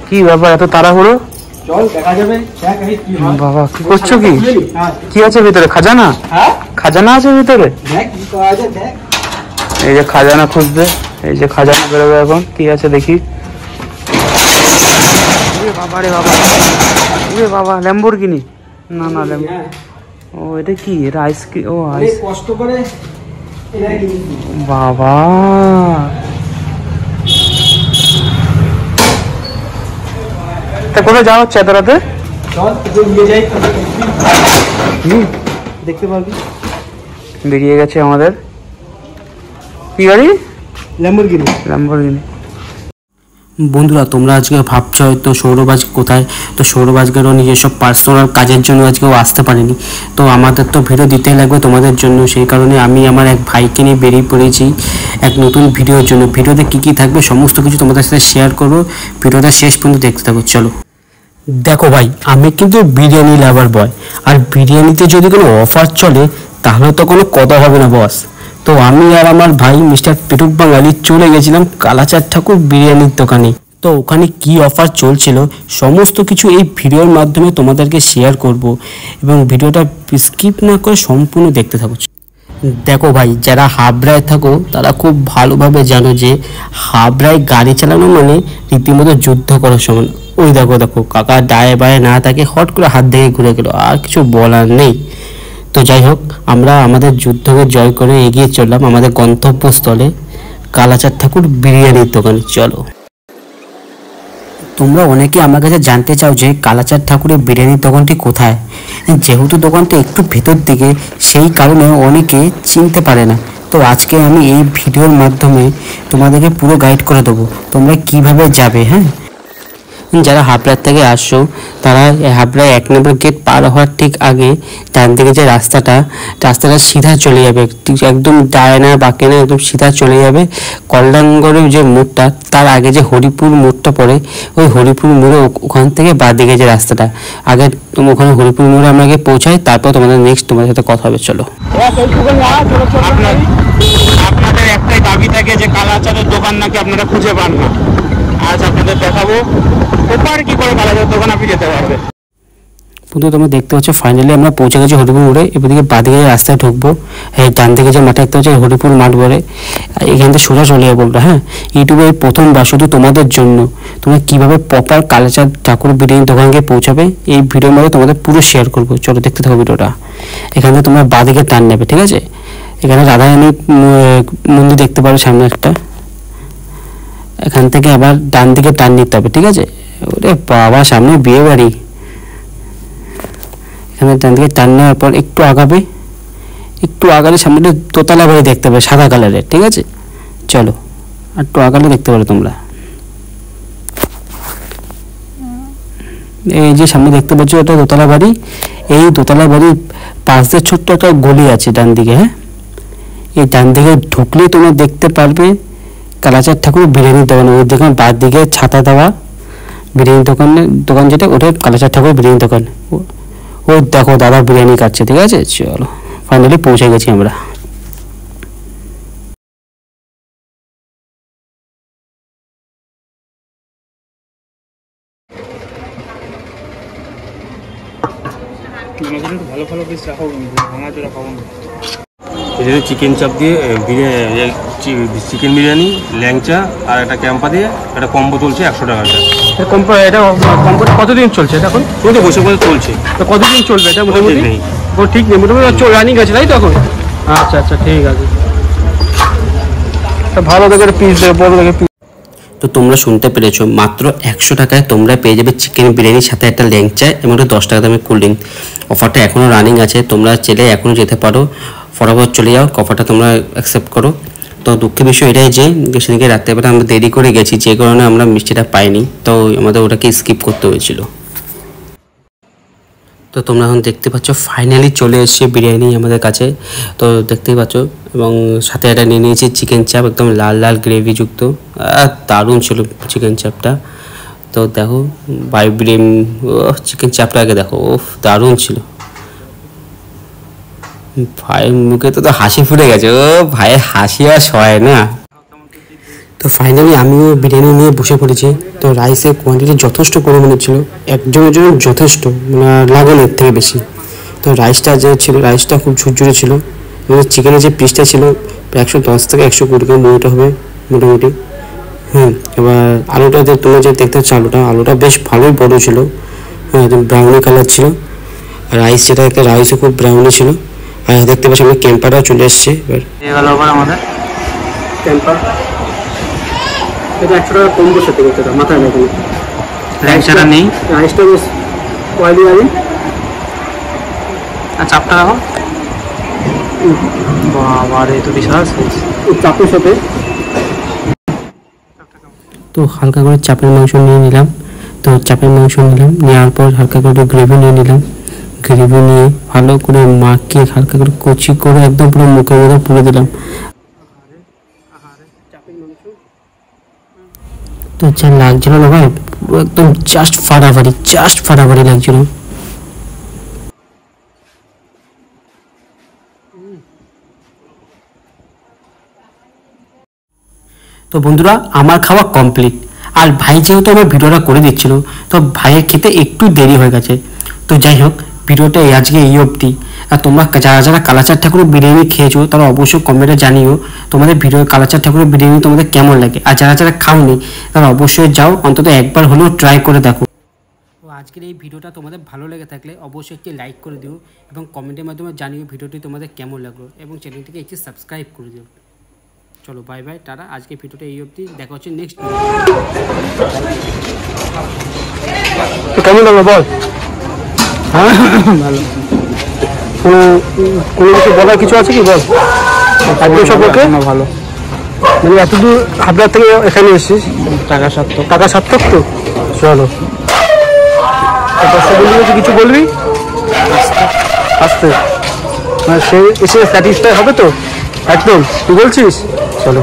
কি ব্যাপার এত তাড়াহুড়ো? চল দেখা যাবে। বাবা কি করছো? কি কি আছে ভিতরে? খাজানা? খাজানা আছে ভিতরে? এই যে খাজানা খুঁজবে, এই যে খাজানা বেরোবে এখন। কি আছে দেখি। বাবা রে বাবা, বাবা ল্যাম্বরগিনি? না না ও এটা কি? এটা আইসক্রিম? ও আইস কষ্ট করে বাবা। তা কোথায় যাওয়া হচ্ছে এত রাতে? দেখতে পারবি। বেরিয়ে গেছে আমাদের কি গাড়ি? ল্যাম্বরগিনি। ল্যাম্বরগিনি। বন্ধুরা তোমরা আজকে ভাবছো হয়তো সৌরভ আজকে কোথায়, তো সৌরভ আজকেরও নিজস্ব পার্সোনাল কাজের জন্য আজকে ও আসতে পারেনি। তো আমাদের তো ভিডিও দিতেই লাগবে তোমাদের জন্য, সেই কারণে আমি আমার এক ভাইকে নিয়ে বেরিয়ে পড়েছি এক নতুন ভিডিওর জন্য। ভিডিওতে কী কী থাকবে সমস্ত কিছু তোমাদের সাথে শেয়ার করবো, ভিডিওটা শেষ পর্যন্ত দেখতে থাকো। চলো। দেখো ভাই, আমি কিন্তু বিরিয়ানি লাভার বয়, আর বিরিয়ানিতে যদি কোনো অফার চলে তাহলে তো কোনো কথা হবে না বস। তো আমি আর আমার ভাই মিস্টার পেটুক বাঙালি চলে গেছিলাম কালাচাঁদ ঠাকুর বিরিয়ানির দোকানে। তো ওখানে কি অফার চলছিল সমস্ত কিছু এই ভিডিওর মাধ্যমে তোমাদেরকে শেয়ার করব, এবং ভিডিওটা স্কিপ না করে সম্পূর্ণ দেখতে থাকো। দেখো ভাই, যারা হাবড়ায় থাকো তারা খুব ভালোভাবে জানো যে হাবড়ায় গাড়ি চালানো মানে রীতিমতো যুদ্ধ করার সমান। ওই দেখো দেখো কাকা ডায়ে বায়ে না থাকে হট করে হাত দেখে ঘুরে গেল, আর কিছু বলার নেই। তো যাই হোক, আমরা আমাদের যুদ্ধকে জয় করে এগিয়ে চললাম আমাদের গন্তব্যস্থলে কালাচাঁদ ঠাকুর বিরিয়ানির দোকানে। চলো। তোমরা অনেকে আমার কাছে জানতে চাও যে কালাচাঁদ ঠাকুরের বিরিয়ানির দোকানটি কোথায়। যেহেতু দোকানটা একটু ভেতর দিকে, সেই কারণে অনেকে চিনতে পারে না। তো আজকে আমি এই ভিডিওর মাধ্যমে তোমাদেরকে পুরো গাইড করে দেবো তোমরা কিভাবে যাবে। হ্যাঁ, যারা হাবড়ার থেকে আসছো তারা হাবড়ায় 1 নম্বর গেট পার হওয়ার ঠিক আগে ডান দিকে যে রাস্তাটা সিধা চলে যাবে, একদম ডায় না বাঁকে না, একদম সিধা চলে যাবে কল্যাণগড়ের যে মোড়টা, তার আগে যে হরিপুর মোড়টা পড়ে, ওই হরিপুর মোড়ে ওখান থেকে বাঁ দিকে যে রাস্তাটা, আগে ওখানে হরিপুর মোড়ে আমরা আগে পৌঁছাই, তারপর তোমাদের নেক্সট তোমাদের সাথে কথা হবে। চলো। আপনাদের একটাই দাবি থাকে যে কালাচাঁদের দোকান নাকি আপনারা খুঁজে পান না। আজ আপনাদের দেখাবো ওপার কি করে কালাচাঁদের দোকান আপনি যেতে পারবেন। বন্ধু তোমরা দেখতে পাচ্ছ ফাইনালি আমরা পৌঁছে গেছি হরিপুর মোড়ে। এবার দিকে বাঁদিকে রাস্তায় ঢুকবো, হ্যাঁ ডান দিকে যে মাঠে দেখতে পাচ্ছি হরিপুর মাঠ বলে, এখান থেকে সোজা চলে যাবো আমরা। হ্যাঁ, ইউটিউবে এই প্রথমবার শুধু তোমাদের জন্য তোমরা কীভাবে প্রপার কালাচাঁদ ঠাকুর বিরিয়ানি দোকানকে পৌঁছাবে এই ভিডিওর মধ্যে তোমাদের পুরো শেয়ার করবো। চলো দেখতে থাকো ভিডিওটা। এখান থেকে তোমরা বাঁদিকে টার্ন নেবে, ঠিক আছে? এখানে রাধারানী মন্দির দেখতে পারো সামনে একটা, এখান থেকে আবার ডান দিকে টার্ন নিতে হবে, ঠিক আছে? ওরে বাবা, সামনে বিয়ে বাড়ি। এখানে ডান দিকে টার্ন নেওয়ার পর একটু আগালে সামনে দোতলা বাড়ি দেখতে পাবে সাদা কালারের, ঠিক আছে? চলো, আর একটু আগালে দেখতে পারো তোমরা এই যে সামনে দেখতে পাচ্ছ ওটা দোতলা বাড়ি। এই দোতলা বাড়ির পাশ দিয়ে ছোট্ট একটা গলি আছে ডান দিকে। হ্যাঁ, এই ডান দিকে ঢুকলে তোমরা দেখতে পারবে কালাচাঁদ ঠাকুর বিরিয়ানির দোকান। ওই দেখুন বাদ দিকে ছাতা দেওয়া বিরিয়ানি দোকান যেটা, ওটা কালাচাঁদ ঠাকুর বিরিয়ানি দোকান। ওই দেখো দাদা বিরিয়ানি কাটছে, ঠিক আছে? চলো, ফাইনালি পৌঁছে গেছি আমরা। ভালো ভালো পিস রাখো, ভাঙা চোরা খাবো না। এখানে চিকেন চাপ দিয়ে চিকেন বিরিয়ানি, ল্যাংচা আর একটা ক্যাম্পা দিয়ে একটা কম্বো চলছে 100 টাকাটা। এটা কম্বোটা কতদিন চলছে এটা এখন? ওই তো বসে বসে চলছে। তো কতদিন চলবে এটা মোটামুটি? নেই, ও ঠিক নেই, মোটামুটি রানিং আছে তাই তো এখন? আচ্ছা আচ্ছা, ঠিক আছে। ভালো দেখে পিস দেবে, বড় দেখে পিস। তো তোমরা শুনতে পেরেছো, মাত্র 100 টাকায় তোমরা পেয়ে যাবে চিকেন বিরিয়ানির সাথে একটা ল্যাংচা এবং 10 টাকা দামের কোল্ড ড্রিঙ্ক। অফারটা এখনও রানিং আছে, তোমরা চাইলে এখনও যেতে পারো, ফটাফট চলে যাও, অফারটা তোমরা অ্যাকসেপ্ট করো। তো দুঃখের বিষয় এটাই যে সেদিকে রাত্রেবেলা আমরা দেরি করে গেছি, যে কারণে আমরা মিষ্টিটা পাইনি, তো আমাদের ওটাকে স্কিপ করতে হয়েছিল। তো তোমরা এখন দেখতে পাচ্ছ ফাইনালি চলে এসেছে বিরিয়ানি আমাদের কাছে। তো দেখতেই পাচ্ছ, এবং সাথে একটা নিয়ে নিয়েছি চিকেন চাপ, একদম লাল লাল গ্রেভিযুক্ত, দারুণ ছিল চিকেন চাপটা। তো দেখো চিকেন চাপটা আগে দেখো, ও দারুণ ছিল। ভাইয়ের মুখে তো হাসি ফুটে গেছে, ও ভাইয়ের হাসি আর সয় না। তো ফাইনালি আমিও বিরিয়ানি নিয়ে নিয়ে বসে পড়েছি। তো রাইসের কোয়ান্টিটি যথেষ্ট পরিমাণে ছিল, একজনের জন্য যথেষ্ট, মানে লাগানোর থেকে বেশি। তো রাইসটা যে ছিল, রাইসটা খুব ঝুরঝুরে ছিল এবং চিকেনের যে পিসটা ছিল প্রায় 110 থেকে 120 গ্রাম ওয়েট হবে মোটামুটি। এবার আলুটা যে তোমরা যে দেখতে পাচ্ছ, আলুটা বেশ ভালোই বড় ছিল, একদম ব্রাউনি কালার ছিল। আর রাইস যেটা একটা রাইসও খুব ব্রাউনি ছিল। আর দেখতে পাচ্ছি আমি ক্যাম্পারটাও চলে এসছে। এবার আমাদের ক্যাম্পার এটা 100 টাকা কম বসে থেকে এটা মাথায় রাখুন। ল্যাংচাটা নেই, রাইসটা বেশ অয়েলি আছে। আর চাপটা রাখো। বাবা রে, তো বিশাল সাইজ। চাপের সাথে তো হালকা করে চাপের মাংস নিয়ে নিলাম। তো চাপের মাংস নিলাম, নেওয়ার পর হালকা করে গ্রেভি নিয়ে নিলাম। গ্রেভি নিয়ে ভালো করে মাখিয়ে হালকা করে কুচি করে একদম পুরো মুখের মধ্যে পুরে দিলাম। তো যা লাগছিল না ভাই, একদম জাস্ট ফাটাফাটি লাগছিল। তো বন্ধুরা, আমার খাওয়া কমপ্লিট। আর ভাই যেহেতু আমার ভিডিওটা করে দিচ্ছিল, তো ভাইয়ের খেতে একটু দেরি হয়ে গেছে। তো যাই হোক, ভিডিওটা আজকে এই অবধি। আর তোমরা যারা কালাচাঁদ ঠাকুরের বিরিয়ানি খেয়েছো তারা অবশ্যই কমেন্টে জানিও তোমাদের কালাচাঁদ ঠাকুরের বিরিয়ানি তোমাদের কেমন লাগে। আর যারা খাওনি তারা অবশ্যই যাও, অন্তত একবার হলেও ট্রাই করে দেখো। তো আজকের এই ভিডিওটা তোমাদের ভালো লেগে থাকলে অবশ্যই একটি লাইক করে দিও এবং কমেন্টের মাধ্যমে জানিও ভিডিওটি তোমাদের কেমন লাগলো, এবং চ্যানেলটিকে একটি সাবস্ক্রাইব করে দিও। চলো বাই বাই, টাটা। আজকে ভিডিওটা এই অবধি, দেখা হচ্ছে নেক্সট ভিডিও। তো কেমন লাগলো বল? হ্যাঁ ভালো। কোনো কিছু বলার কিছু আছে কি বল একদম সম্পর্কে? ভালো, মানে এতদূর হাবড়ার থেকে এখানে এসেছিস, টাকা সার্থক তো। চলো, কিছু বলবি? আসতে মানে সে এসে স্যাটিসফাই হবে তো একদম, তুই বলছিস? চলো।